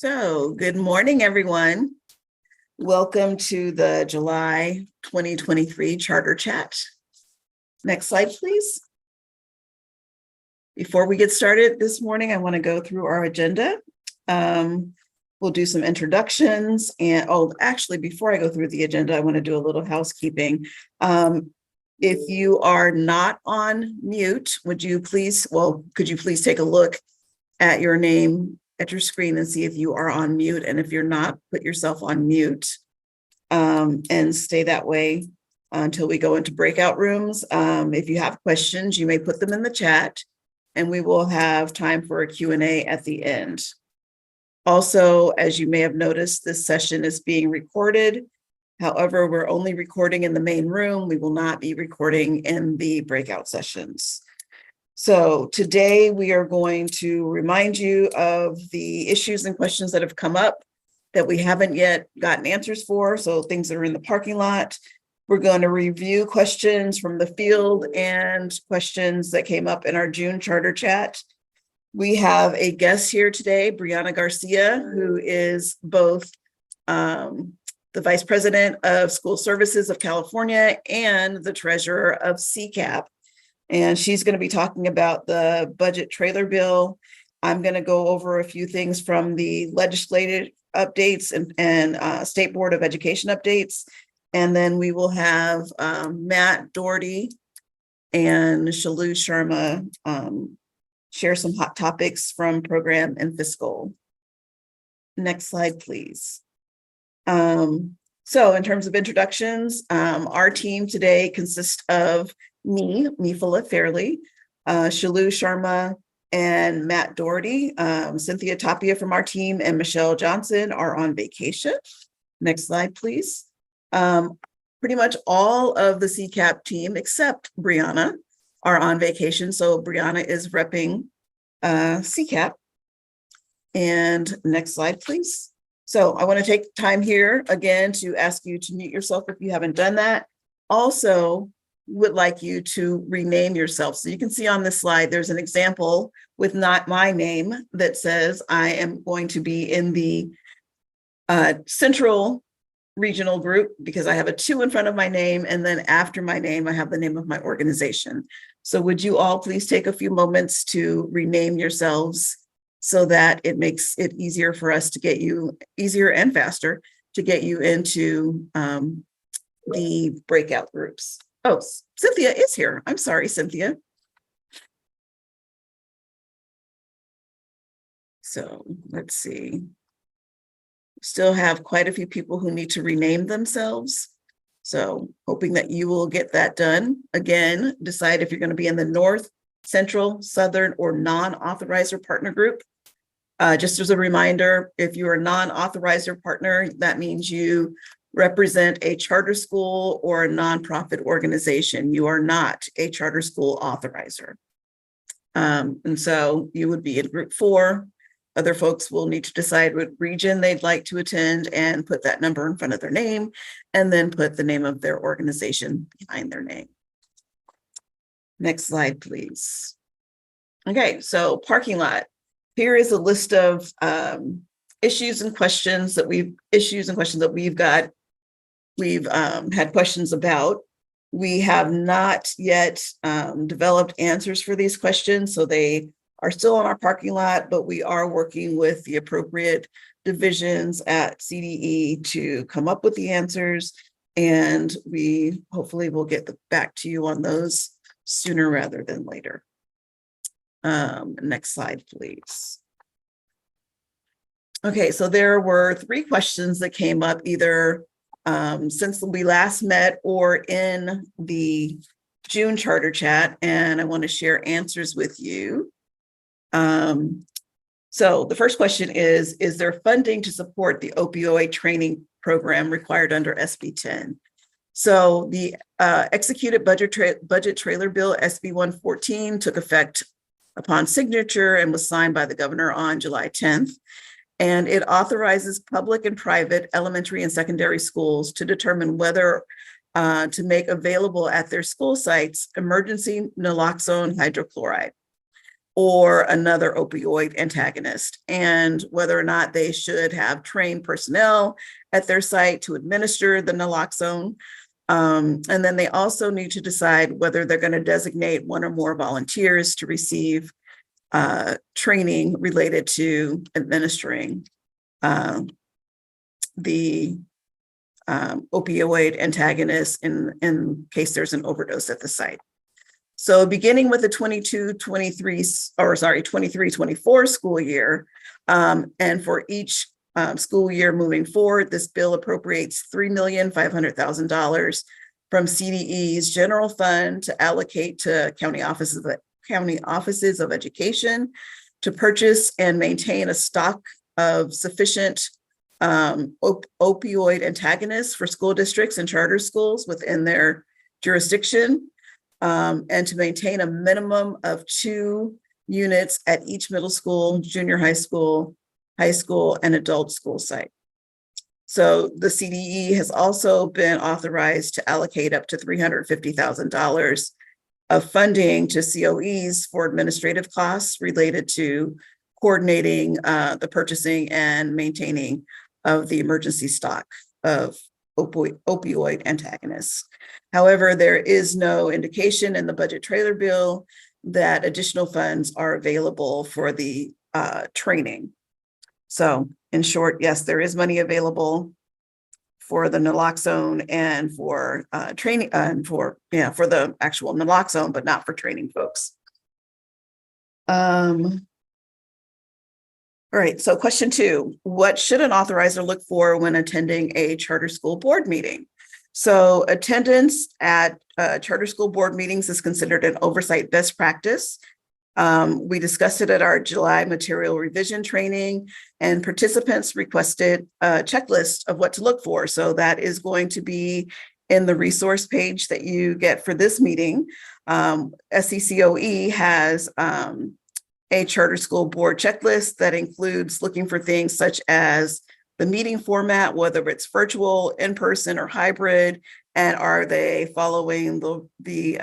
So, good morning, everyone. Welcome to the July 2023 Charter Chat. Next slide, please. Before we get started this morning, I want to go through our agenda. We'll do some introductions and, actually, before I go through the agenda, I want to do a little housekeeping. If you are not on mute, could you please take a look at your name at your screen and see if you are on mute. And if you're not, put yourself on mute and stay that way until we go into breakout rooms. If you have questions, you may put them in the chat and we will have time for a Q&A at the end. Also, as you may have noticed, this session is being recorded. However, we're only recording in the main room. We will not be recording in the breakout sessions. So today we are going to remind you of the issues and questions that have come up that we haven't yet gotten answers for. So things that are in the parking lot. We're going to review questions from the field and questions that came up in our June charter chat. We have a guest here today, Brianna Garcia, who is both the Vice President of School Services of California and the Treasurer of CCAP. And she's going to be talking about the budget trailer bill. I'm going to go over a few things from the legislative updates and State Board of Education updates. And then we will have Matt Doherty and Shalu Sharma share some hot topics from program and fiscal. Next slide, please. So in terms of introductions, our team today consists of me, Mifala Fairley, Shalu Sharma, and Matt Doherty. Cynthia Tapia from our team and Michelle Johnson are on vacation. Next slide, please. Pretty much all of the CCAP team, except Brianna, are on vacation. So Brianna is repping CCAP. And next slide, please. So I want to take time here again to ask you to mute yourself if you haven't done that. Also, would like you to rename yourself. So you can see on this slide, there's an example with not my name that says I am going to be in the Central Regional Group because I have a 2 in front of my name. And then after my name, I have the name of my organization. So would you all please take a few moments to rename yourselves so that it makes it easier for us to get you, easier and faster, to get you into the breakout groups. Oh, Cynthia is here. I'm sorry, Cynthia. So let's see. Still have quite a few people who need to rename themselves. So hoping that you will get that done. Again, decide if you're going to be in the North, Central, Southern, or non-authorizer partner group. Just as a reminder, if you're a non-authorizer partner, that means you represent a charter school or a nonprofit organization. You are not a charter school authorizer. And so you would be in group 4. Other folks will need to decide what region they'd like to attend and put that number in front of their name and then put the name of their organization behind their name. Next slide, please. Okay, so parking lot. Here is a list of issues and questions that we've got. We've had questions about. We have not yet developed answers for these questions, so they are still on our parking lot, but we are working with the appropriate divisions at CDE to come up with the answers, and we hopefully will get back to you on those sooner rather than later. Next slide, please. Okay, so there were 3 questions that came up either since we last met or in the June charter chat, and I want to share answers with you. So the first question is there funding to support the opioid training program required under SB 10? So the executed budget trailer bill SB 114 took effect upon signature and was signed by the governor on July 10th. And it authorizes public and private elementary and secondary schools to determine whether to make available at their school sites emergency naloxone hydrochloride. or another opioid antagonist, and whether or not they should have trained personnel at their site to administer the naloxone. And then they also need to decide whether they're going to designate one or more volunteers to receive training related to administering the opioid antagonist in case there's an overdose at the site. So beginning with the 23-24 school year, and for each school year moving forward, this bill appropriates $3,500,000 from CDE's general fund to allocate to county offices of education to purchase and maintain a stock of sufficient opioid antagonists for school districts and charter schools within their jurisdiction, and to maintain a minimum of 2 units at each middle school, junior high school, and adult school site. So the CDE has also been authorized to allocate up to $350,000 of funding to COEs for administrative costs related to coordinating the purchasing and maintaining of the emergency stock of opioid antagonists. However, there is no indication in the budget trailer bill that additional funds are available for the training. So in short, yes, there is money available for the naloxone and for training and for the actual naloxone, but not for training folks. All right, so question 2, what should an authorizer look for when attending a charter school board meeting? So attendance at charter school board meetings is considered an oversight best practice. We discussed it at our July material revision training, and participants requested a checklist of what to look for. So that is going to be in the resource page that you get for this meeting. SCCOE has a charter school board checklist that includes looking for things such as the meeting format, whether it's virtual, in-person, or hybrid, and are they following the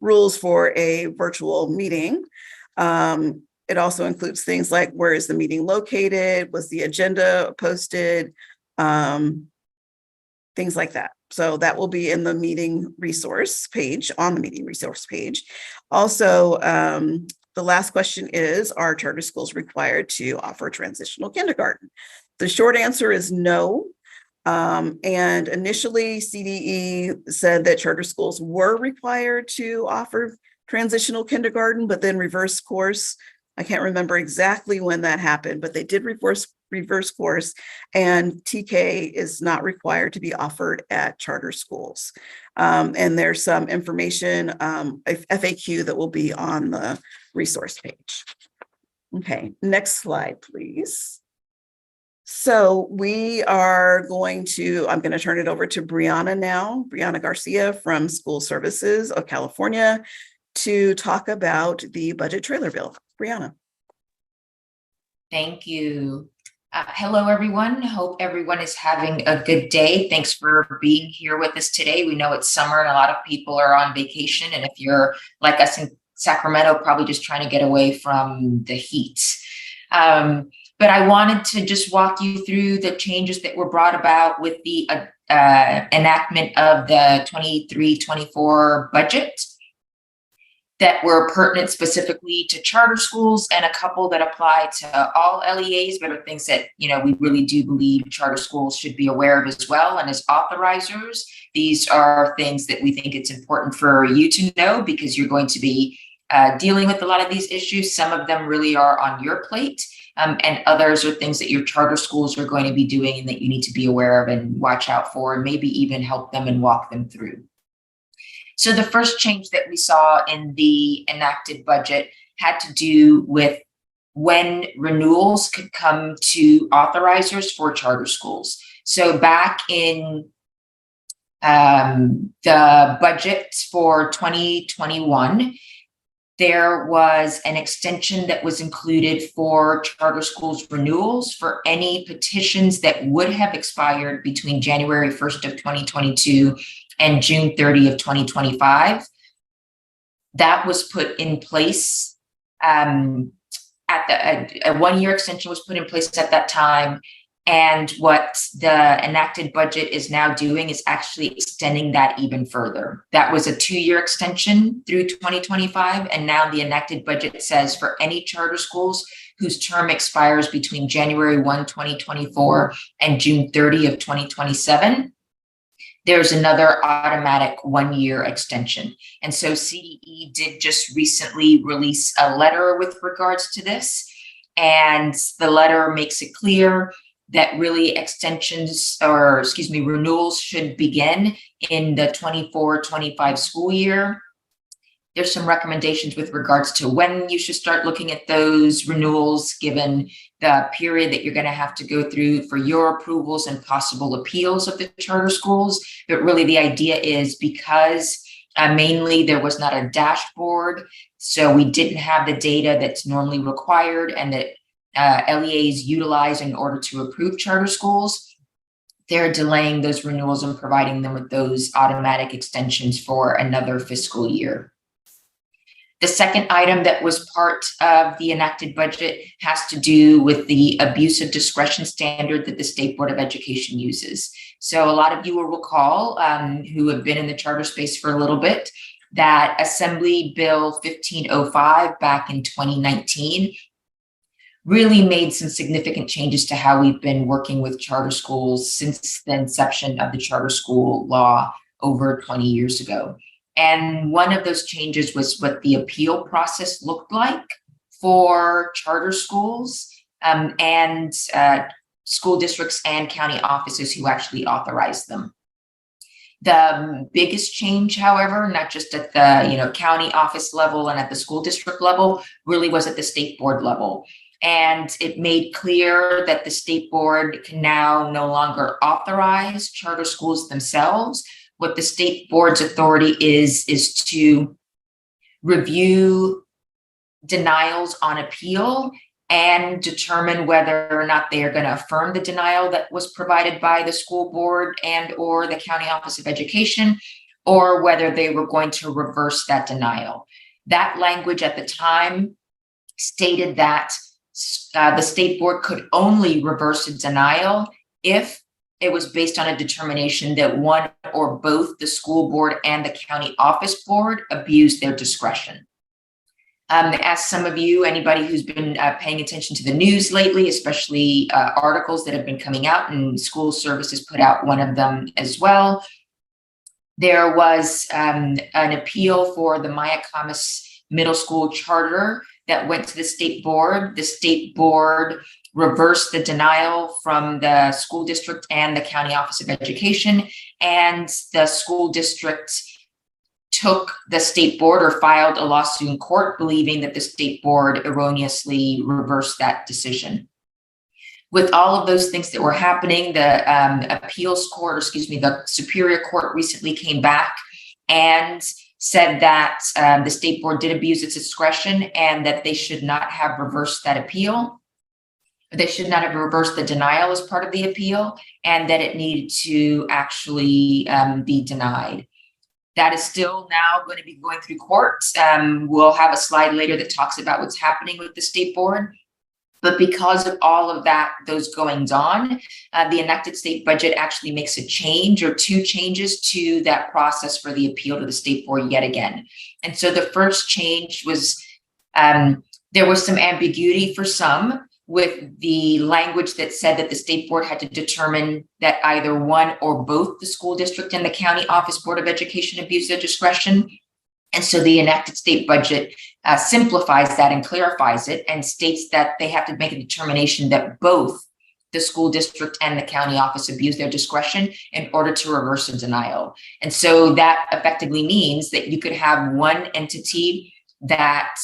rules for a virtual meeting. It also includes things like where is the meeting located, was the agenda posted, things like that. So that will be in the meeting resource page, on the meeting resource page. Also, the last question is, are charter schools required to offer transitional kindergarten? The short answer is no. And initially, CDE said that charter schools were required to offer transitional kindergarten, but then reverse course. I can't remember exactly when that happened, but they did reverse course, and TK is not required to be offered at charter schools. And there's some information, FAQ, that will be on the resource page. Okay, next slide, please. So we are I'm going to turn it over to Brianna now, Brianna Garcia from School Services of California, to talk about the budget trailer bill. Brianna. Thank you. Hello, everyone. Hope everyone is having a good day. Thanks for being here with us today. We know it's summer and a lot of people are on vacation. And if you're like us in Sacramento, probably just trying to get away from the heat. But I wanted to just walk you through the changes that were brought about with the enactment of the 23-24 budget that were pertinent specifically to charter schools, and a couple that apply to all LEAs, but are things that, we really do believe charter schools should be aware of as well. And as authorizers, these are things that we think it's important for you to know, because you're going to be dealing with a lot of these issues. Some of them really are on your plate, and others are things that your charter schools are going to be doing and that you need to be aware of and watch out for, and maybe even help them and walk them through. So the first change that we saw in the enacted budget had to do with when renewals could come to authorizers for charter schools. So back in the budget for 2021, there was an extension that was included for charter schools renewals for any petitions that would have expired between January 1st of 2022 and June 30 of 2025. That was put in place a 1-year extension was put in place at that time. And what the enacted budget is now doing is actually extending that even further. That was a 2-year extension through 2025. And now the enacted budget says for any charter schools whose term expires between January 1, 2024 and June 30 of 2027, there's another automatic 1-year extension. And so CDE did just recently release a letter with regards to this. And the letter makes it clear that really renewals should begin in the 24-25 school year. There's some recommendations with regards to when you should start looking at those renewals, given the period that you're going to have to go through for your approvals and possible appeals of the charter schools. But really the idea is because mainly there was not a dashboard, so we didn't have the data that's normally required and that LEAs utilize in order to approve charter schools. They're delaying those renewals and providing them with those automatic extensions for another fiscal year. The second item that was part of the enacted budget has to do with the abuse of discretion standard that the State Board of Education uses. So a lot of you will recall, who have been in the charter space for a little bit, that Assembly Bill 1505 back in 2019 really made some significant changes to how we've been working with charter schools since the inception of the charter school law over 20 years ago. And one of those changes was what the appeal process looked like for charter schools and school districts and county offices who actually authorize them. The biggest change, however, not just at the county office level and at the school district level, really was at the state board level. And it made clear that the state board can now no longer authorize charter schools themselves. What the state board's authority is to review denials on appeal and determine whether or not they are going to affirm the denial that was provided by the school board and or the county office of education, or whether they were going to reverse that denial. That language at the time stated that the state board could only reverse a denial if it was based on a determination that one or both the school board and the county office board abused their discretion. As some of you, anybody who's been paying attention to the news lately, especially articles that have been coming out, and School Services put out one of them as well, there was an appeal for the Mayacamas Middle School charter that went to the state board. The state board reversed the denial from the school district and the county office of education, and the school district took the state board or filed a lawsuit in court believing that the state board erroneously reversed that decision. With all of those things that were happening, the the Superior Court recently came back and said that the state board did abuse its discretion and that they should not have reversed that appeal. They should not have reversed the denial as part of the appeal, and that it needed to actually be denied. That is still now going to be going through courts. We'll have a slide later that talks about what's happening with the state board. But because of all of that, those goings on, the enacted state budget actually makes a change or two changes to that process for the appeal to the state board yet again. And so the first change was there was some ambiguity for some with the language that said that the state board had to determine that either one or both the school district and the county office board of education abused their discretion. And so the enacted state budget simplifies that and clarifies it and states that they have to make a determination that both the school district and the county office abuse their discretion in order to reverse a denial. And so that effectively means that you could have one entity that,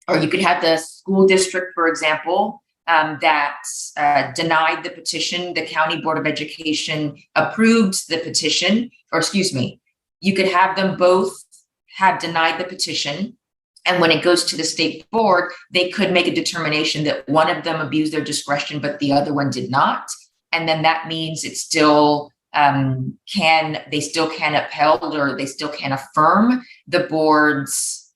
or you could have the school district, for example, that denied the petition. The county board of education approved the petition, or excuse me, you could have them both have denied the petition. And when it goes to the state board, they could make a determination that one of them abused their discretion, but the other one did not. And then that means it still they still can upheld, or they still can affirm the board's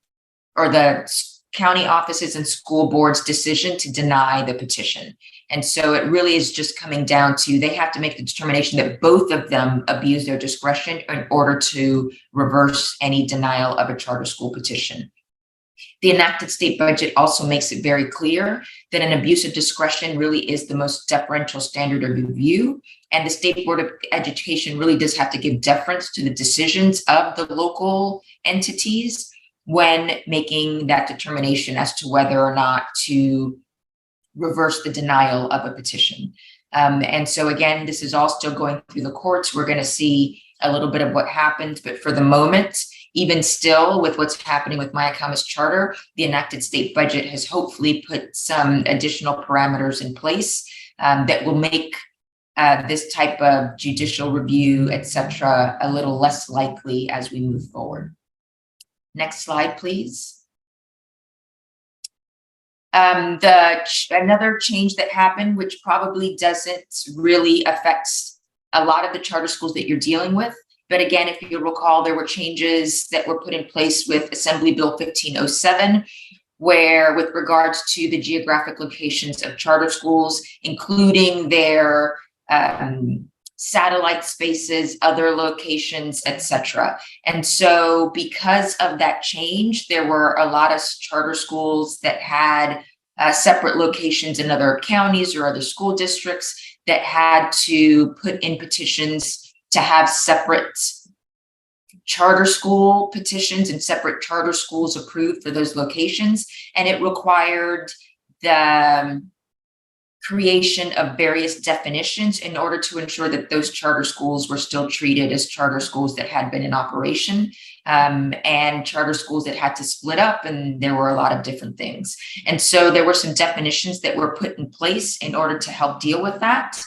or the county offices and school boards' decision to deny the petition. And so it really is just coming down to they have to make the determination that both of them abuse their discretion in order to reverse any denial of a charter school petition. The enacted state budget also makes it very clear that an abuse of discretion really is the most deferential standard of review. And the State Board of Education really does have to give deference to the decisions of the local entities when making that determination as to whether or not to reverse the denial of a petition. And so again, this is all still going through the courts. We're going to see a little bit of what happens, but for the moment, even still with what's happening with Mayacamas Charter, the enacted state budget has hopefully put some additional parameters in place that will make this type of judicial review, et cetera, a little less likely as we move forward. Next slide, please. Another change that happened, which probably doesn't really affect a lot of the charter schools that you're dealing with. But again, if you recall, there were changes that were put in place with Assembly Bill 1507, where with regards to the geographic locations of charter schools, including their satellite spaces, other locations, etc. And so because of that change, there were a lot of charter schools that had separate locations in other counties or other school districts that had to put in petitions to have separate charter school petitions and separate charter schools approved for those locations. And it required the creation of various definitions in order to ensure that those charter schools were still treated as charter schools that had been in operation, and charter schools that had to split up, and there were a lot of different things. And so there were some definitions that were put in place in order to help deal with that.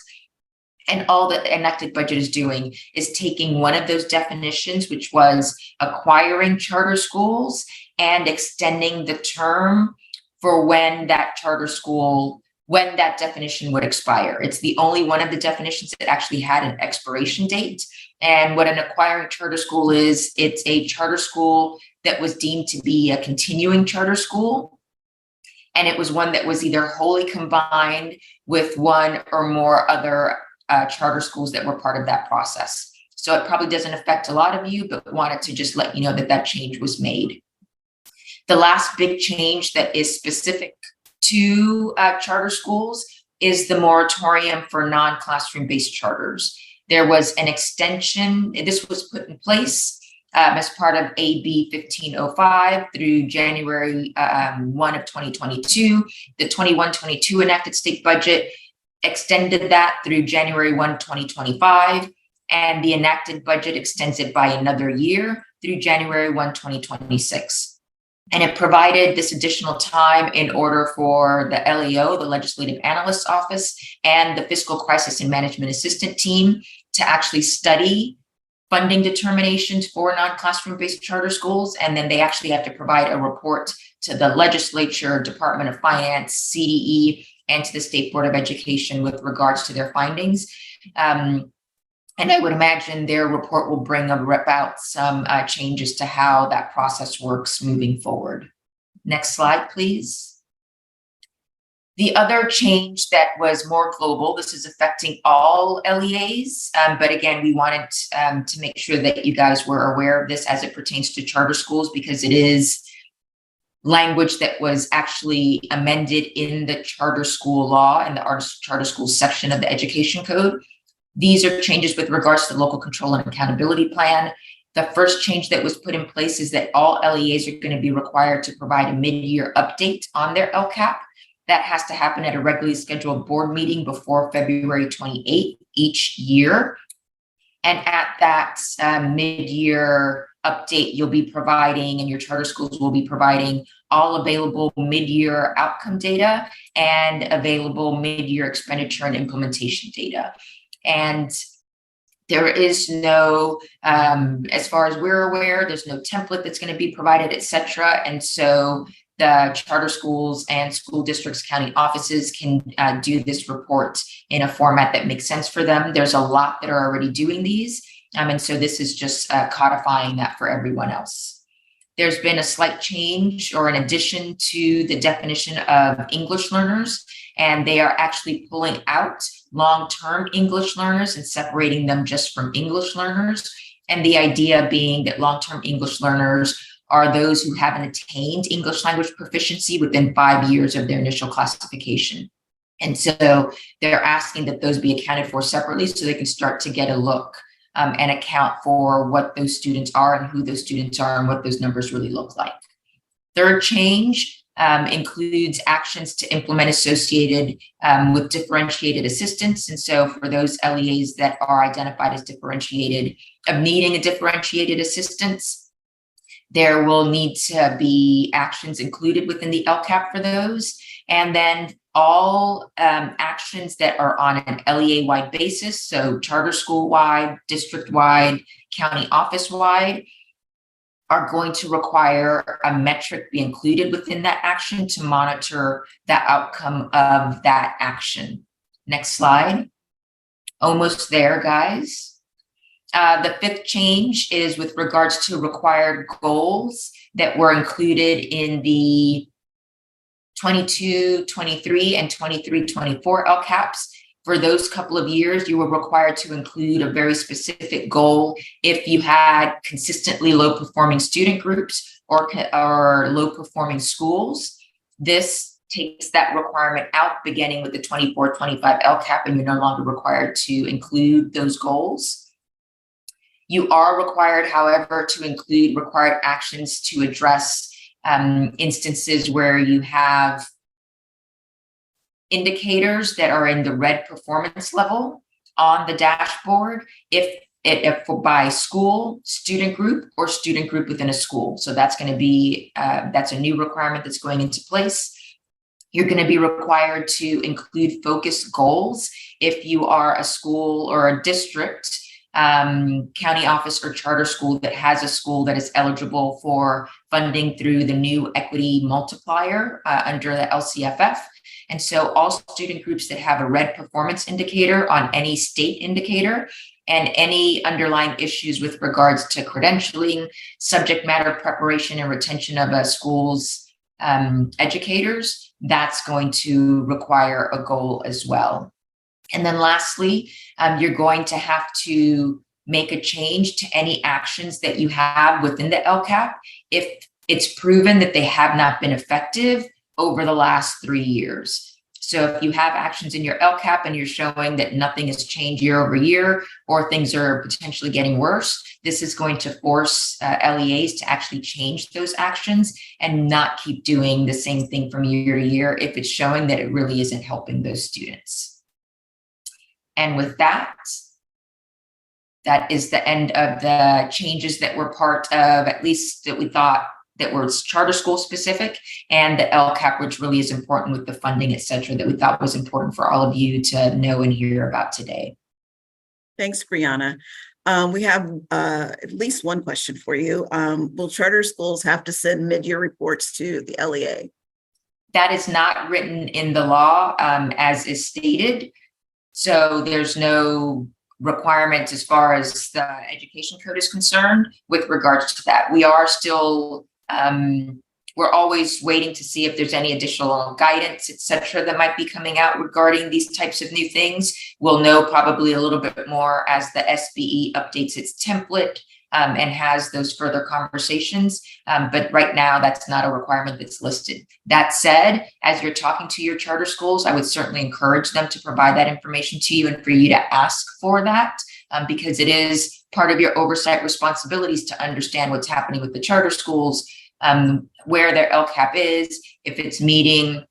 And all that the enacted budget is doing is taking one of those definitions, which was acquiring charter schools, and extending the term for when that charter school, when that definition would expire. It's the only one of the definitions that actually had an expiration date. And what an acquiring charter school is, it's a charter school that was deemed to be a continuing charter school. And it was one that was either wholly combined with one or more other charter schools that were part of that process. So it probably doesn't affect a lot of you, but wanted to just let you know that that change was made. The last big change that is specific to charter schools is the moratorium for non-classroom based charters. There was an extension, this was put in place as part of AB 1505 through January 1 of 2022. The 21-22 enacted state budget extended that through January 1, 2025, and the enacted budget extends it by another year through January 1, 2026. And it provided this additional time in order for the LAO, the Legislative Analyst's Office, and the Fiscal Crisis and Management Assistant team to actually study funding determinations for non-classroom based charter schools. And then they actually have to provide a report to the legislature, Department of Finance, CDE, and to the State Board of Education with regards to their findings. And I would imagine their report will bring about some changes to how that process works moving forward. Next slide, please. The other change that was more global, this is affecting all LEAs, but again, we wanted to make sure that you guys were aware of this as it pertains to charter schools, because it is language that was actually amended in the charter school law and the charter school section of the education code. These are changes with regards to the local control and accountability plan. The first change that was put in place is that all LEAs are going to be required to provide a mid-year update on their LCAP. That has to happen at a regularly scheduled board meeting before February 28th each year. And at that mid-year update, you'll be providing, and your charter schools will be providing, all available mid-year outcome data and available mid-year expenditure and implementation data. And there is no, as far as we're aware, there's no template that's going to be provided, et cetera. And so the charter schools and school districts, county offices can do this report in a format that makes sense for them. There's a lot that are already doing these. And so this is just codifying that for everyone else. there's been a slight change or an addition to the definition of English learners, and they are actually pulling out long-term English learners and separating them just from English learners. And the idea being that long-term English learners are those who haven't attained English language proficiency within 5 years of their initial classification. And so they're asking that those be accounted for separately so they can start to get a look and account for what those students are and who those students are and what those numbers really look like. Third change includes actions to implement associated with differentiated assistance. And so for those LEAs that are identified as differentiated, of needing a differentiated assistance, there will need to be actions included within the LCAP for those. And then all actions that are on an LEA-wide basis, so charter school-wide, district-wide, county office-wide, are going to require a metric be included within that action to monitor the outcome of that action. Next slide. Almost there, guys. The fifth change is with regards to required goals that were included in the 22, 23, and 23, 24 LCAPs. For those couple of years, you were required to include a very specific goal if you had consistently low performing student groups or low performing schools. This takes that requirement out beginning with the 24, 25 LCAP, and you're no longer required to include those goals. You are required, however, to include required actions to address instances where you have indicators that are in the red performance level on the dashboard, if by school, student group, or student group within a school. So that's going to be, that's a new requirement that's going into place. You're going to be required to include focused goals if you are a school or a district, county office or charter school that has a school that is eligible for funding through the new equity multiplier under the LCFF. And so all student groups that have a red performance indicator on any state indicator and any underlying issues with regards to credentialing, subject matter preparation and retention of a school's educators, that's going to require a goal as well. And then lastly, you're going to have to make a change to any actions that you have within the LCAP if it's proven that they have not been effective over the last 3 years. So if you have actions in your LCAP and you're showing that nothing has changed year over year, or things are potentially getting worse, this is going to force LEAs to actually change those actions and not keep doing the same thing from year to year if it's showing that it really isn't helping those students. And with that, that is the end of the changes that were part of, at least that we thought that was charter school specific, and the LCAP, which really is important with the funding, et cetera, that we thought was important for all of you to know and hear about today. Thanks, Brianna. We have at least one question for you. Will charter schools have to send mid-year reports to the LEA? That is not written in the law as is stated. So there's no requirement as far as the education code is concerned with regards to that. We are still, we're always waiting to see if there's any additional guidance, et cetera, that might be coming out regarding these types of new things. We'll know probably a little bit more as the SBE updates its template and has those further conversations. But right now, that's not a requirement that's listed. That said, as you're talking to your charter schools, I would certainly encourage them to provide that information to you and for you to ask for that, because it is part of your oversight responsibilities to understand what's happening with the charter schools, where their LCAP is, if it's meeting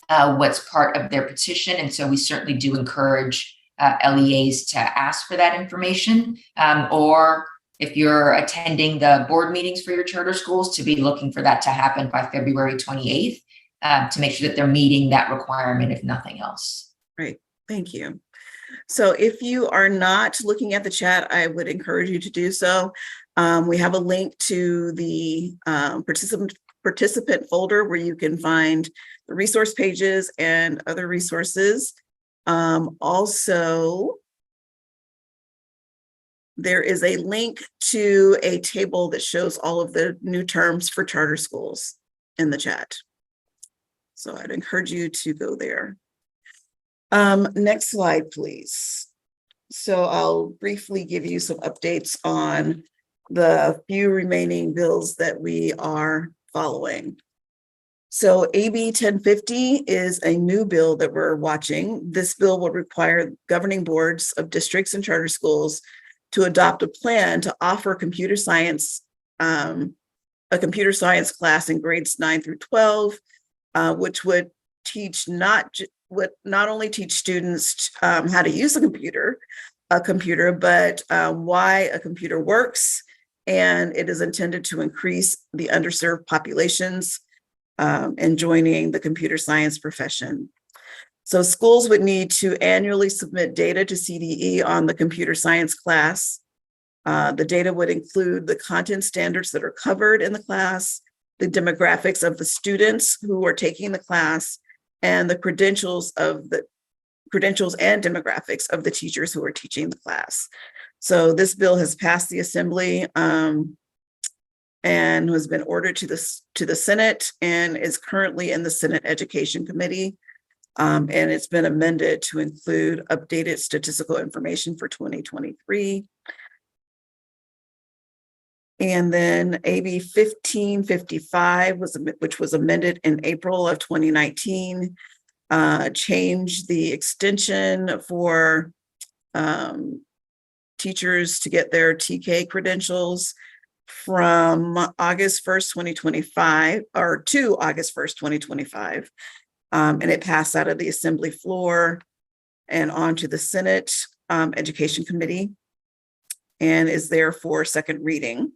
what's part of their petition. And so we certainly do encourage LEAs to ask for that information, or if you're attending the board meetings for your charter schools, to be looking for that to happen by February 28th to make sure that they're meeting that requirement, if nothing else. Great, thank you. So if you are not looking at the chat, I would encourage you to do so. We have a link to the participant folder where you can find the resource pages and other resources. Also, there is a link to a table that shows all of the new terms for charter schools in the chat. So I'd encourage you to go there. Next slide, please. So I'll briefly give you some updates on the few remaining bills that we are following. So AB 1050 is a new bill that we're watching. This bill will require governing boards of districts and charter schools to adopt a plan to offer computer science, a computer science class in grades 9 through 12, which would teach not only teach students how to use a computer, but why a computer works, and it is intended to increase the underserved populations and joining the computer science profession. So schools would need to annually submit data to CDE on the computer science class. The data would include the content standards that are covered in the class, the demographics of the students who are taking the class, and the credentials and demographics of the teachers who are teaching the class. So this bill has passed the Assembly and has been ordered to the Senate and is currently in the Senate Education Committee. And it's been amended to include updated statistical information for 2023. And then AB 1555, which was amended in April of 2019, changed the extension for teachers to get their TK credentials from August 1st, 2025, or to August 1st, 2025. And it passed out of the Assembly floor and onto the Senate Education Committee and is there for second reading.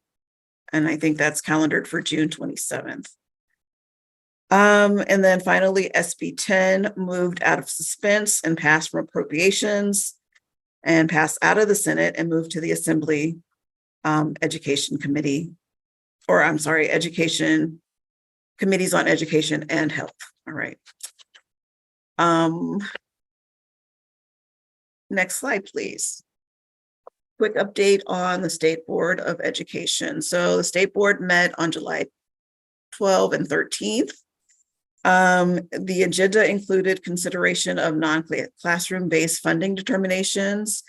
And I think that's calendared for June 27th. And then finally, SB 10 moved out of suspense and passed from appropriations and passed out of the Senate and moved to the Assembly Education Committee, or I'm sorry, Education Committees on Education and Health. All right. Next slide, please. Quick update on the State Board of Education. So the State Board met on July 12th and 13th. The agenda included consideration of non-classroom-based funding determinations,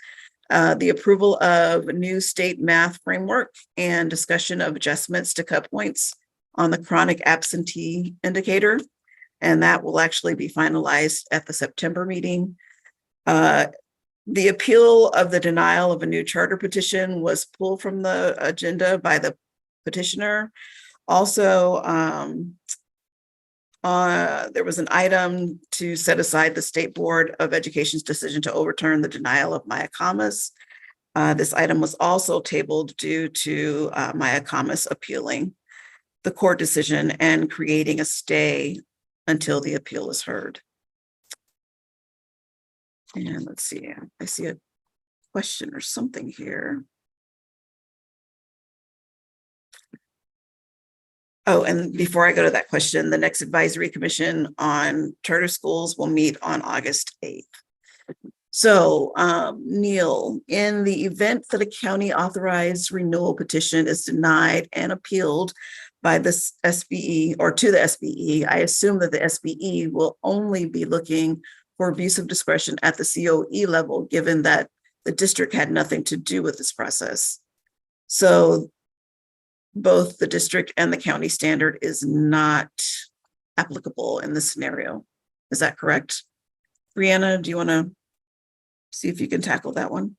the approval of new state math framework, and discussion of adjustments to cut points on the chronic absentee indicator. And that will actually be finalized at the September meeting. The appeal of the denial of a new charter petition was pulled from the agenda by the petitioner. Also, there was an item to set aside the State Board of Education's decision to overturn the denial of Maya Kamas. This item was also tabled due to Maya Kamas appealing the court decision and creating a stay until the appeal is heard. And let's see, I see a question or something here. Oh, and before I go to that question, the next advisory commission on charter schools will meet on August 8th. So, Neil, in the event that a county authorized renewal petition is denied and appealed by the SBE or to the SBE, I assume that the SBE will only be looking for abuse of discretion at the COE level, given that the district had nothing to do with this process. So both the district and the county standard is not applicable in this scenario. Is that correct? Brianna, do you want to see if you can tackle that one?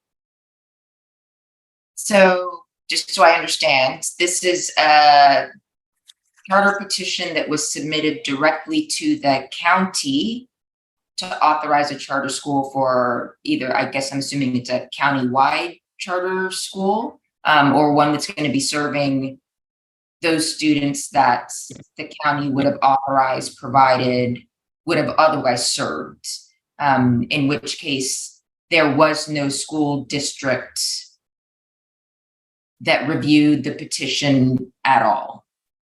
So just so I understand, this is a charter petition that was submitted directly to the county to authorize a charter school for either, I guess I'm assuming it's a county-wide charter school, or one that's going to be serving those students that the county would have authorized, would have otherwise served, in which case there was no school district that reviewed the petition at all.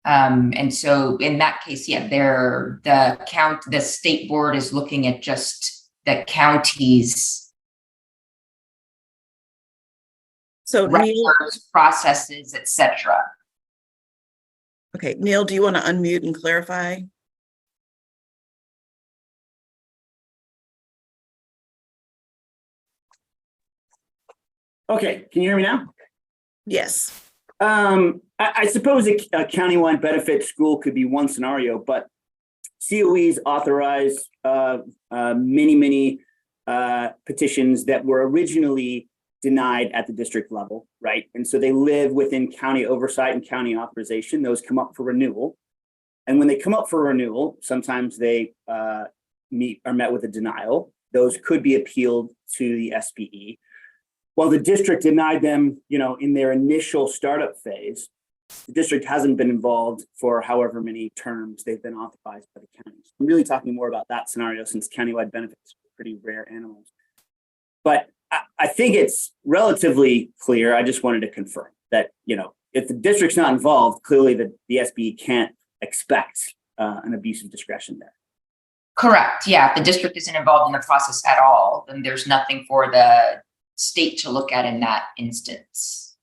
And so in that case, yeah, the state board is looking at just the counties. So Neil, records, processes, etc. okay, Neil, do you want to unmute and clarify? Okay, can you hear me now? Yes. I suppose a countywide benefit school could be one scenario, but COEs authorize many petitions that were originally denied at the district level, right? And so they live within county oversight and county authorization. Those come up for renewal. And when they come up for renewal, sometimes they are met with a denial. Those could be appealed to the SBE. While the district denied them, in their initial startup phase, the district hasn't been involved for however many terms they've been authorized by the counties. I'm really talking more about that scenario since countywide benefits are pretty rare animals. But I think it's relatively clear. I just wanted to confirm that, if the district's not involved, clearly the SBE can't expect an abuse of discretion there. Correct. Yeah. If the district isn't involved in the process at all, then there's nothing for the state to look at in that instance.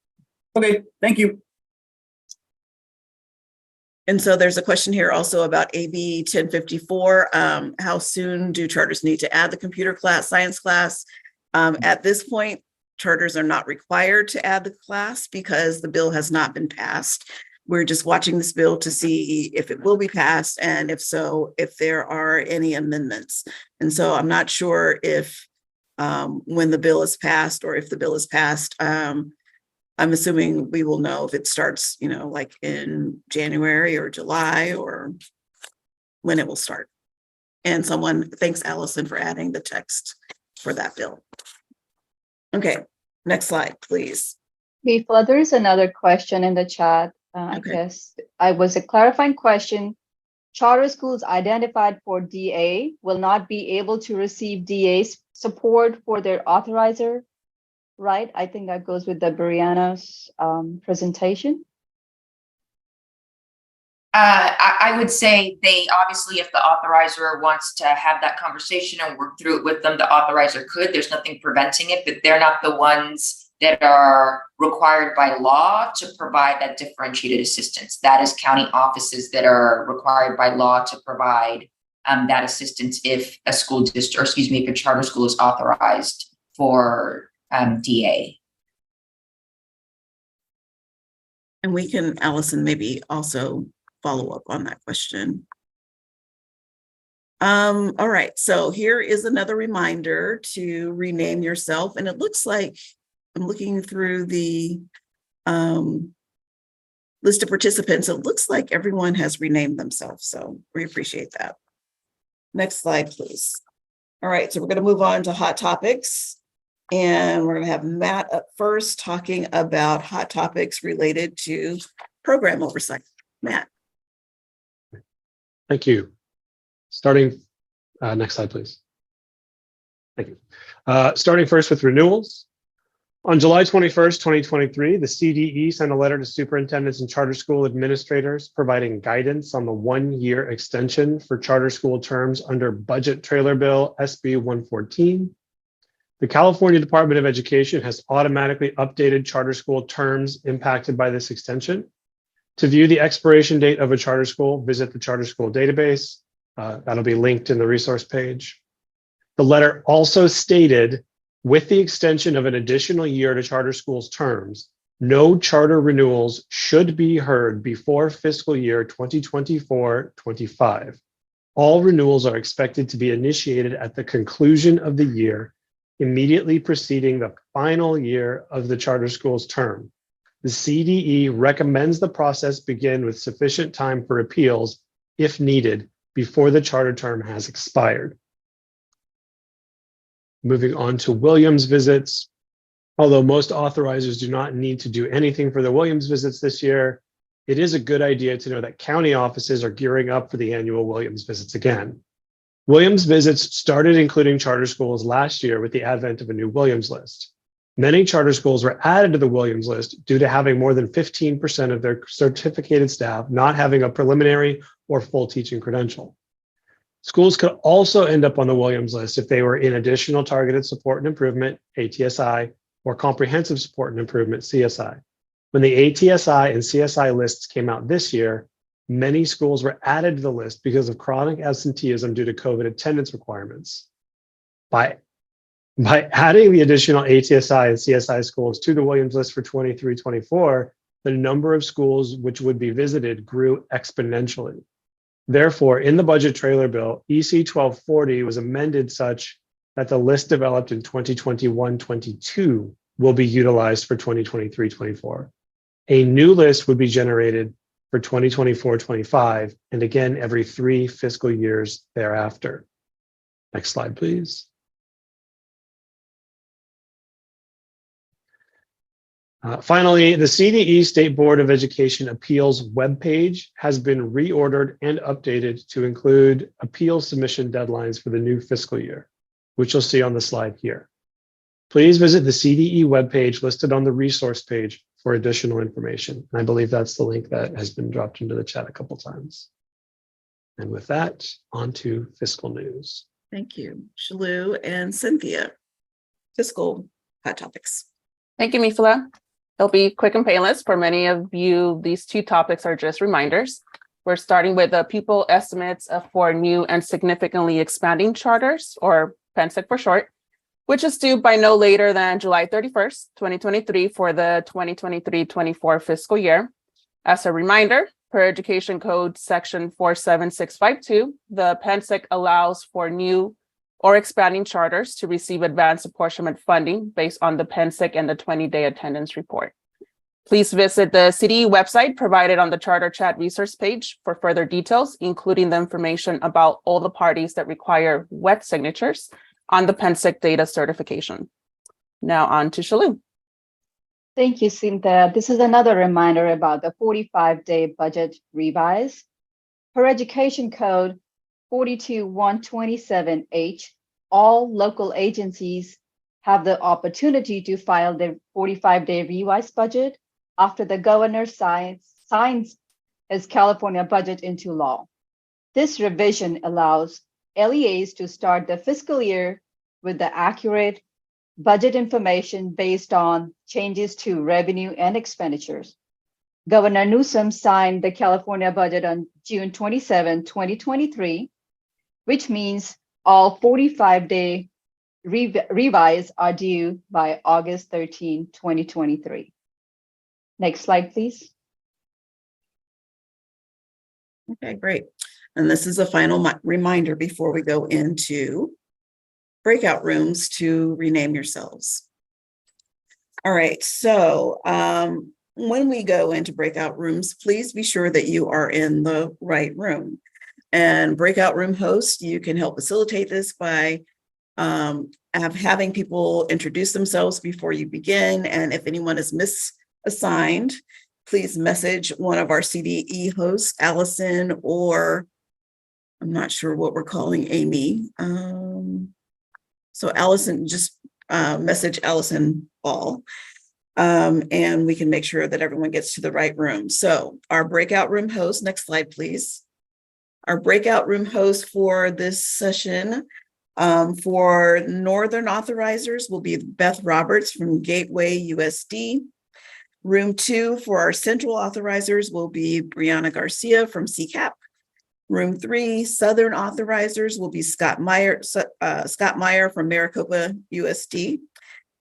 Okay, thank you. And so there's a question here also about AB 1054. How soon do charters need to add the computer class, science class? At this point, charters are not required to add the class because the bill has not been passed. We're just watching this bill to see if it will be passed, and if so, if there are any amendments. And so I'm not sure if when the bill is passed or if the bill is passed, I'm assuming we will know if it starts, like in January or July or when it will start. And thanks Allison for adding the text for that bill. Okay, next slide, please. Before there's another question in the chat, I Okay. guess I was a clarifying question. Charter schools identified for DA will not be able to receive DA support for their authorizer, right? I think that goes with the Brianna's presentation. I would say they obviously, if the authorizer wants to have that conversation and work through it with them, the authorizer could. There's nothing preventing it, but they're not the ones that are required by law to provide that differentiated assistance. That is county offices that are required by law to provide that assistance if a school district, or excuse me, if a charter school is authorized for DA. And we can, Allison, maybe also follow up on that question. All right, so here is another reminder to rename yourself. And it looks like I'm looking through the list of participants. It looks like everyone has renamed themselves, so we appreciate that. Next slide, please. All right, so we're going to move on to hot topics. And we're going to have Matt up first talking about hot topics related to program oversight. Matt. Thank you. Starting, next slide, please. Thank you. Starting first with renewals. On July 21st, 2023, the CDE sent a letter to superintendents and charter school administrators providing guidance on the one-year extension for charter school terms under Budget Trailer Bill SB 114. The California Department of Education has automatically updated charter school terms impacted by this extension. To view the expiration date of a charter school, visit the charter school database. That'll be linked in the resource page. The letter also stated, with the extension of an additional year to charter schools' terms, no charter renewals should be heard before fiscal year 2024-25. All renewals are expected to be initiated at the conclusion of the year, immediately preceding the final year of the charter school's term. The CDE recommends the process begin with sufficient time for appeals, if needed, before the charter term has expired. Moving on to Williams visits. Although most authorizers do not need to do anything for the Williams visits this year, it is a good idea to know that county offices are gearing up for the annual Williams visits again. Williams visits started including charter schools last year with the advent of a new Williams list. Many charter schools were added to the Williams list due to having more than 15% of their certificated staff not having a preliminary or full teaching credential. Schools could also end up on the Williams list if they were in additional targeted support and improvement, ATSI, or Comprehensive Support and Improvement, CSI. When the ATSI and CSI lists came out this year, many schools were added to the list because of chronic absenteeism due to COVID attendance requirements. By adding the additional ATSI and CSI schools to the Williams list for 23-24, the number of schools which would be visited grew exponentially. Therefore, in the budget trailer bill, EC 1240 was amended such that the list developed in 2021-22 will be utilized for 2023-24. A new list would be generated for 2024-25, and again, every 3 fiscal years thereafter. Next slide, please. Finally, the CDE State Board of Education Appeals webpage has been reordered and updated to include appeal submission deadlines for the new fiscal year, which you'll see on the slide here. Please visit the CDE webpage listed on the resource page for additional information. And I believe that's the link that has been dropped into the chat a couple times. And with that, on to fiscal news. Thank you, Shalou and Cynthia. Fiscal hot topics. Thank you, Mifula. It'll be quick and painless. For many of you, these 2 topics are just reminders. We're starting with the pupil estimates for new and significantly expanding charters, or PenSIC for short, which is due by no later than July 31st, 2023 for the 2023-24 fiscal year. As a reminder, per Education Code Section 47652, the PenSIC allows for new or expanding charters to receive advanced apportionment funding based on the PenSIC and the 20-day attendance report. Please visit the CDE website provided on the Charter Chat resource page for further details, including the information about all the parties that require wet signatures on the PenSIC data certification. Now on to Shalou. Thank you, Cynthia. This is another reminder about the 45-day budget revise. Per Education Code 42127H, all local agencies have the opportunity to file their 45-day revised budget after the governor signs his California budget into law. This revision allows LEAs to start the fiscal year with the accurate budget information based on changes to revenue and expenditures. Governor Newsom signed the California budget on June 27, 2023, which means all 45-day revise are due by August 13, 2023. Next slide, please. Okay, great. And this is a final reminder before we go into breakout rooms to rename yourselves. All right, so when we go into breakout rooms, please be sure that you are in the right room. And breakout room host, you can help facilitate this by having people introduce themselves before you begin. And if anyone is misassigned, please message one of our CDE hosts, Allison, or I'm not sure what we're calling Amy. So Allison, just message Allison Ball, and we can make sure that everyone gets to the right room. So our breakout room host, next slide, please. Our breakout room host for this session for Northern authorizers will be Beth Roberts from Gateway USD. Room 2 for our Central authorizers will be Brianna Garcia from CCAP. Room 3, Southern authorizers will be Scott Meyer from Maricopa USD.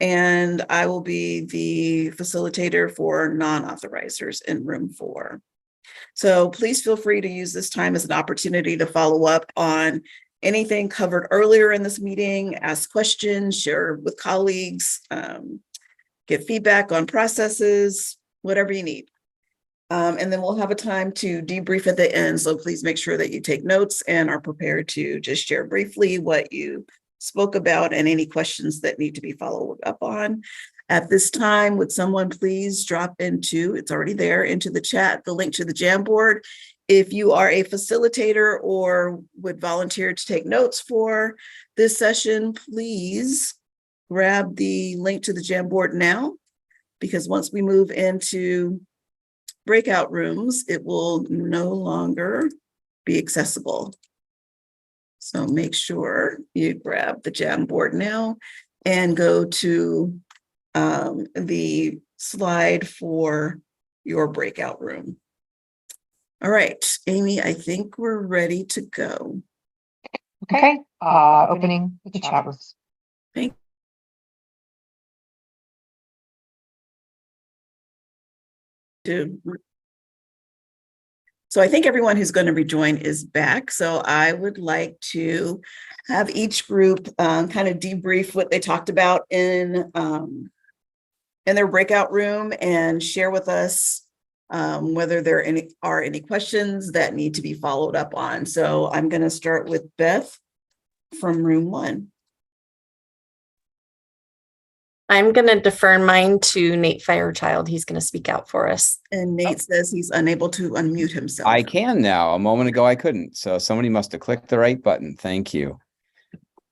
And I will be the facilitator for non-authorizers in room 4. So please feel free to use this time as an opportunity to follow up on anything covered earlier in this meeting, ask questions, share with colleagues, get feedback on processes, whatever you need. And then we'll have a time to debrief at the end. So please make sure that you take notes and are prepared to just share briefly what you spoke about and any questions that need to be followed up on. At this time, would someone please drop into, it's already there, into the chat, the link to the Jamboard. If you are a facilitator or would volunteer to take notes for this session, please grab the link to the Jamboard now, because once we move into breakout rooms, it will no longer be accessible. So make sure you grab the Jamboard now and go to the slide for your breakout room. All right, Amy, I think we're ready to go. Okay, opening the chat rooms. So I think everyone who's going to rejoin is back. So I would like to have each group kind of debrief what they talked about in their breakout room and share with us whether there are any questions that need to be followed up on. So I'm going to start with Beth from room 1. I'm going to defer mine to Nate Fairchild. He's going to speak out for us. And Nate says he's unable to unmute himself. I can now. A moment ago, I couldn't. So somebody must have clicked the right button. Thank you.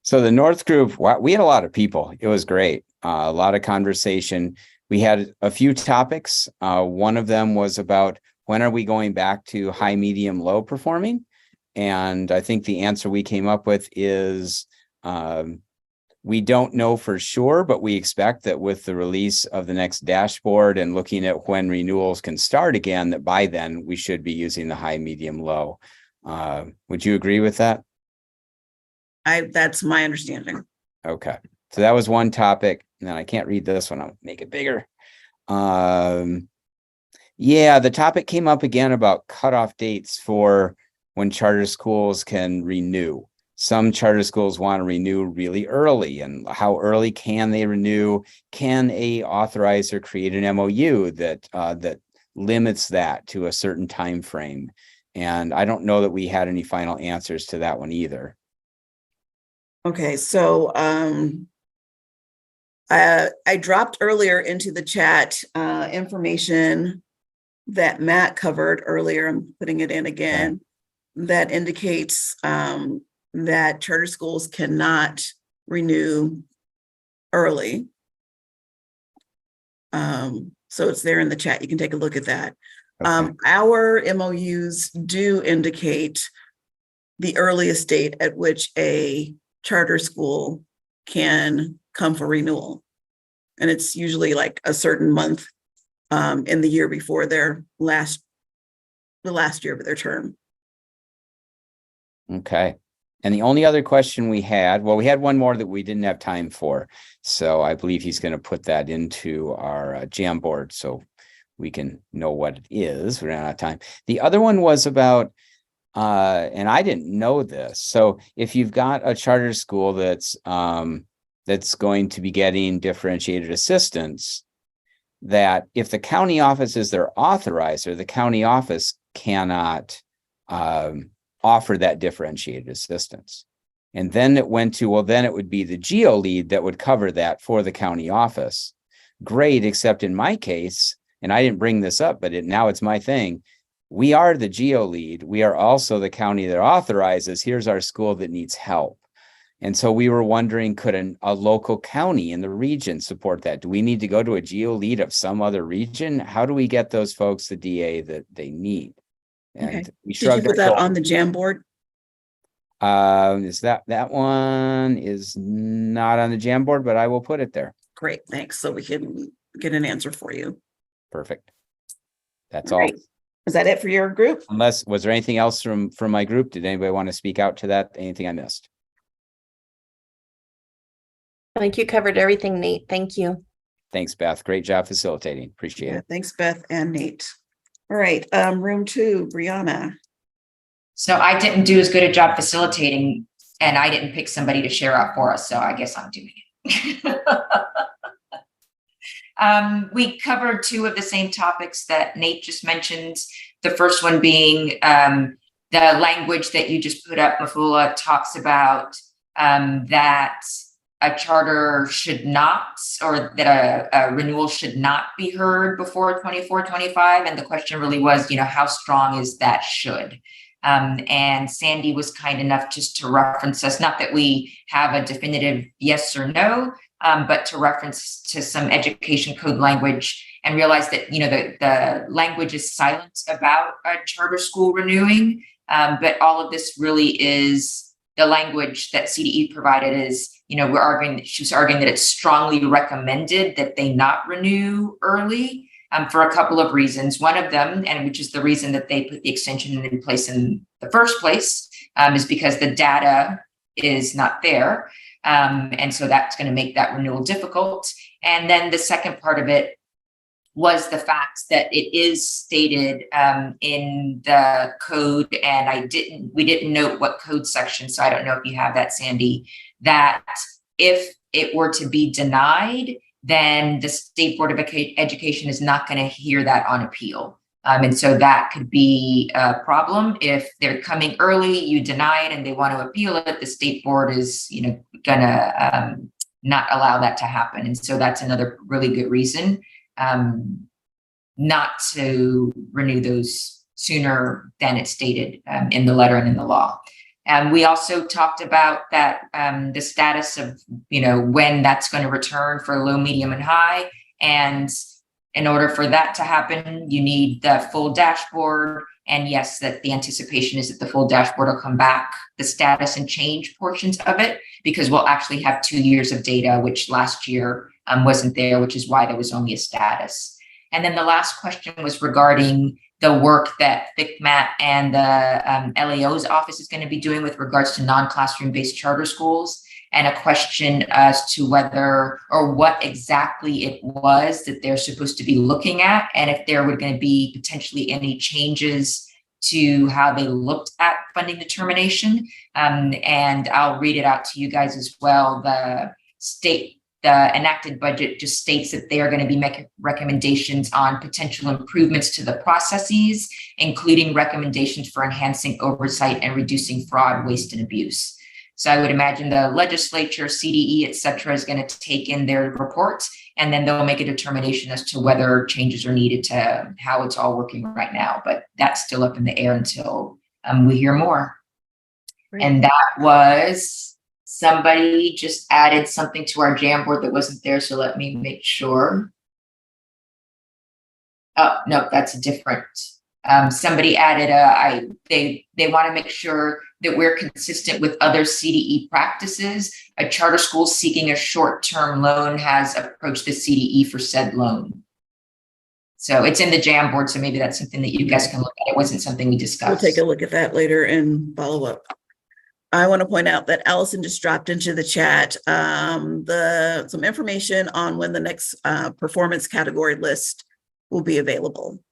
So the North group, wow, we had a lot of people. It was great. A lot of conversation. We had a few topics. One of them was about when are we going back to high, medium, low performing? And I think the answer we came up with is we don't know for sure, but we expect that with the release of the next dashboard and looking at when renewals can start again, that by then we should be using the high, medium, low. Would you agree with that? That's my understanding. Okay. So that was one topic. And then I can't read this one. I'll make it bigger. Yeah, the topic came up again about cutoff dates for when charter schools can renew. Some charter schools want to renew really early, and how early can they renew? Can a authorizer create an MOU that limits that to a certain time frame? And I don't know that we had any final answers to that one either. Okay, so I dropped earlier into the chat information that Matt covered earlier. I'm putting it in again. That indicates that charter schools cannot renew early. So it's there in the chat. You can take a look at that. Okay. Our MOUs do indicate the earliest date at which a charter school can come for renewal. And it's usually like a certain month in the year before the last year of their term. Okay. And the only other question we had, well, we had one more that we didn't have time for. So I believe he's going to put that into our Jamboard so we can know what it is. We ran out of time. The other one was about, and I didn't know this. So if you've got a charter school that's going to be getting differentiated assistance, that if the county office is their authorizer, the county office cannot offer that differentiated assistance. And then it went to, well, then it would be the GEO lead that would cover that for the county office. Great, except in my case, and I didn't bring this up, but now it's my thing. We are the GEO lead. We are also the county that authorizes, here's our school that needs help. And so we were wondering, could a local county in the region support that? Do we need to go to a GEO lead of some other region? How do we get those folks the DA that they need? And Okay. we Did you put that on the Jamboard? Is that one is not on the Jamboard, but I will put it there. Great, thanks. So we can get an answer for you. Perfect. That's All all. right. Is that it for your group? Unless, was there anything else from my group? Did anybody want to speak out to that? Anything I missed? I think you covered everything, Nate. Thank you. Thanks, Beth. Great job facilitating. Appreciate Yeah, it. thanks, Beth and Nate. All right, room 2, Brianna. So I didn't do as good a job facilitating, and I didn't pick somebody to share out for us, so I guess I'm doing it. We covered 2 of the same topics that Nate just mentioned. The first one being the language that you just put up, Mafula, talks about that a charter should not, or that a renewal should not be heard before 24-25. And the question really was, how strong is that should? And Sandy was kind enough just to reference us, not that we have a definitive yes or no, but to reference to some education code language and realize that, the language is silent about a charter school renewing, but all of this really is the language that CDE provided is, she was arguing that it's strongly recommended that they not renew early for a couple of reasons. One of them, and which is the reason that they put the extension in place in the first place, is because the data is not there. And so that's going to make that renewal difficult. And then the second part of it was the fact that it is stated in the code, and we didn't note what code section, so I don't know if you have that, Sandy, that if it were to be denied, then the State Board of Education is not going to hear that on appeal. And so that could be a problem. If they're coming early, you deny it and they want to appeal it, the State Board is, gonna not allow that to happen. And so that's another really good reason not to renew those sooner than it's stated in the letter and in the law. And we also talked about that the status of, when that's going to return for low, medium, and high. And in order for that to happen, you need the full dashboard. And yes, that the anticipation is that the full dashboard will come back, the status and change portions of it, because we'll actually have 2 years of data, which last year wasn't there, which is why there was only a status. And then the last question was regarding the work that FCMAT and the LAO's office is going to be doing with regards to non-classroom based charter schools, and a question as to whether or what exactly it was that they're supposed to be looking at, and if there were going to be potentially any changes to how they looked at funding determination. And I'll read it out to you guys as well. The enacted budget just states that they are going to be making recommendations on potential improvements to the processes, including recommendations for enhancing oversight and reducing fraud, waste, and abuse. So I would imagine the legislature, CDE, et cetera, is going to take in their reports, and then they'll make a determination as to whether changes are needed to how it's all working right now. But that's still up in the air until we hear more. Great. And that was... Somebody just added something to our Jamboard that wasn't there, so let me make sure. Oh, no, that's different. Somebody added, they want to make sure that we're consistent with other CDE practices. A charter school seeking a short-term loan has approached the CDE for said loan. So it's in the Jamboard, so maybe that's something that you guys can look at. It wasn't something we discussed. We'll take a look at that later and follow up. I want to point out that Allison just dropped into the chat some information on when the next performance category list will be available.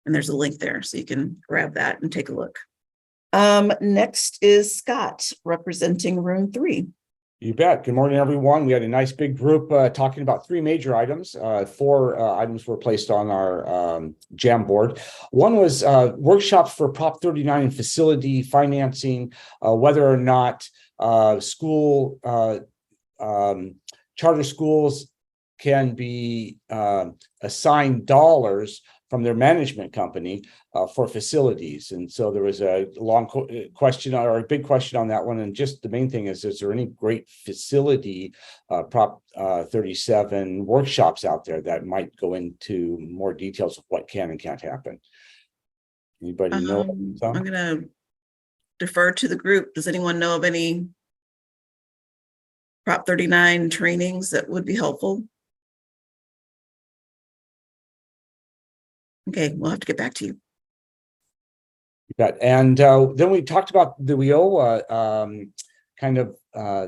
And there's a link there, so you can grab that and take a look. Next is Scott representing room 3. You bet. Good morning, everyone. We had a nice big group talking about 3 major items. 4 items were placed on our Jamboard. One was workshops for Prop 39 and facility financing, whether or not charter schools can be assigned dollars from their management company for facilities. And so there was a long question or a big question on that one. And just the main thing is there any great facility Prop 37 workshops out there that might go into more details of what can and can't happen? Anybody know? I'm going to defer to the group. Does anyone know of any Prop 39 trainings that would be helpful? Okay, we'll have to get back to you. And then we talked about the WIOA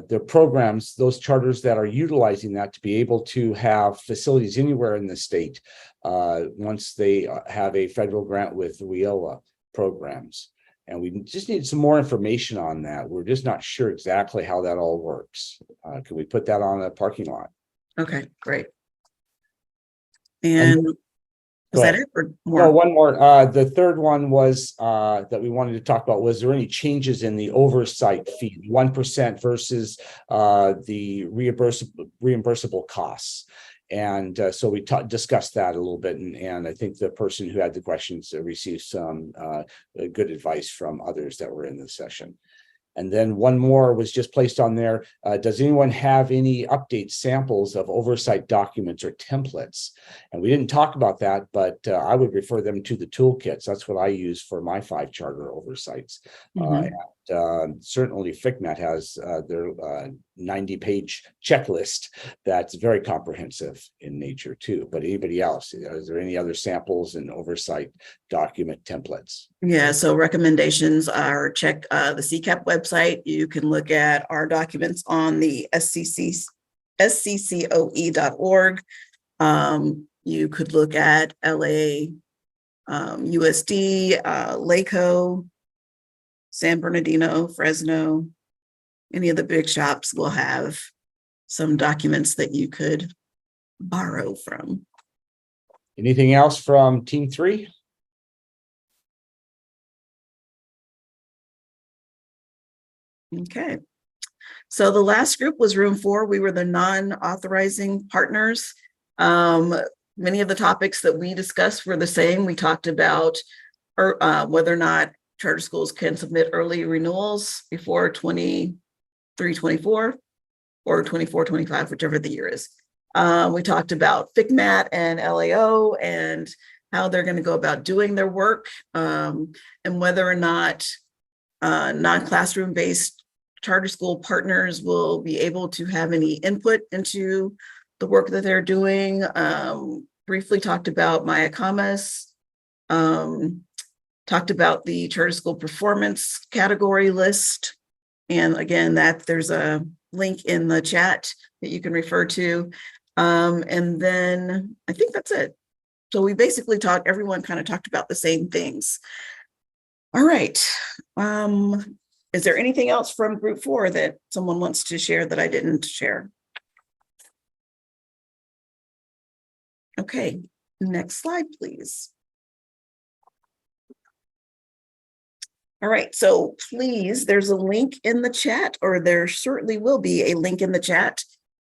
their programs, those charters that are utilizing that to be able to have facilities anywhere in the state once they have a federal grant with the WIOA programs. And we just need some more information on that. We're just not sure exactly how that all works. Could we put that on a parking lot? Okay, great. And was that it or more? No, one more. The third one was that we wanted to talk about, was there any changes in the oversight fee, 1% versus the reimbursable costs? And so we discussed that a little bit. And I think the person who had the questions received some good advice from others that were in the session. And then one more was just placed on there. Does anyone have any update samples of oversight documents or templates? And we didn't talk about that, but I would refer them to the toolkits. That's what I use for my 5 charter oversights. Certainly FICMAT has their 90-page checklist that's very comprehensive in nature too. But anybody else, is there any other samples and oversight document templates? Yeah, so recommendations are check the CCAP website. You can look at our documents on the sccoe.org. You could look at LA USD, LACO, San Bernardino, Fresno. Any of the big shops will have some documents that you could borrow from. Anything else from Team 3? Okay. So the last group was room 4. We were the non-authorizing partners. Many of the topics that we discussed were the same. We talked about whether or not charter schools can submit early renewals before 23-24 or 24-25, whichever the year is. We talked about FICMAT and LAO and how they're going to go about doing their work, and whether or not non-classroom based charter school partners will be able to have any input into the work that they're doing. Briefly talked about Maya Kamas, talked about the charter school performance category list. And again, that there's a link in the chat that you can refer to. And then I think that's it. So we basically everyone kind of talked about the same things. All right. Is there anything else from group 4 that someone wants to share that I didn't share? Okay, next slide, please. All right, so please, there's a link in the chat, or there certainly will be a link in the chat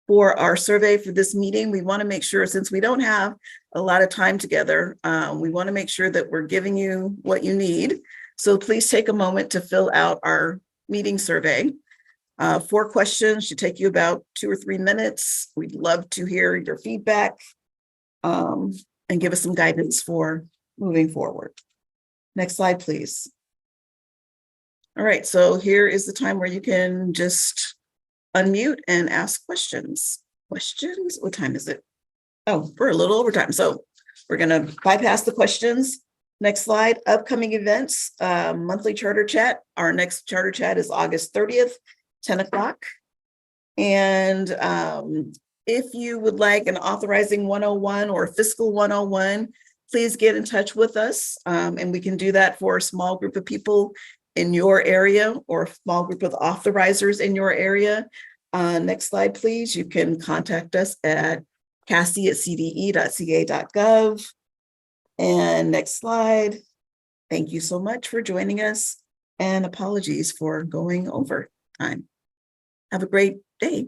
for our survey for this meeting. We want to make sure, since we don't have a lot of time together, we want to make sure that we're giving you what you need. So please take a moment to fill out our meeting survey. 4 questions should take you about 2 or 3 minutes. We'd love to hear your feedback and give us some guidance for moving forward. Next slide, please. All right, so here is the time where you can just unmute and ask questions. Questions? What time is it? Oh, we're a little over time. So we're going to bypass the questions. Next slide, upcoming events, monthly charter chat. Our next charter chat is August 30th, 10 o'clock. And if you would like an authorizing 101 or fiscal 101, please get in touch with us. And we can do that for a small group of people in your area or a small group of authorizers in your area. Next slide, please. You can contact us at cassie@cde.ca.gov. And next slide. Thank you so much for joining us, and apologies for going over time. Have a great day.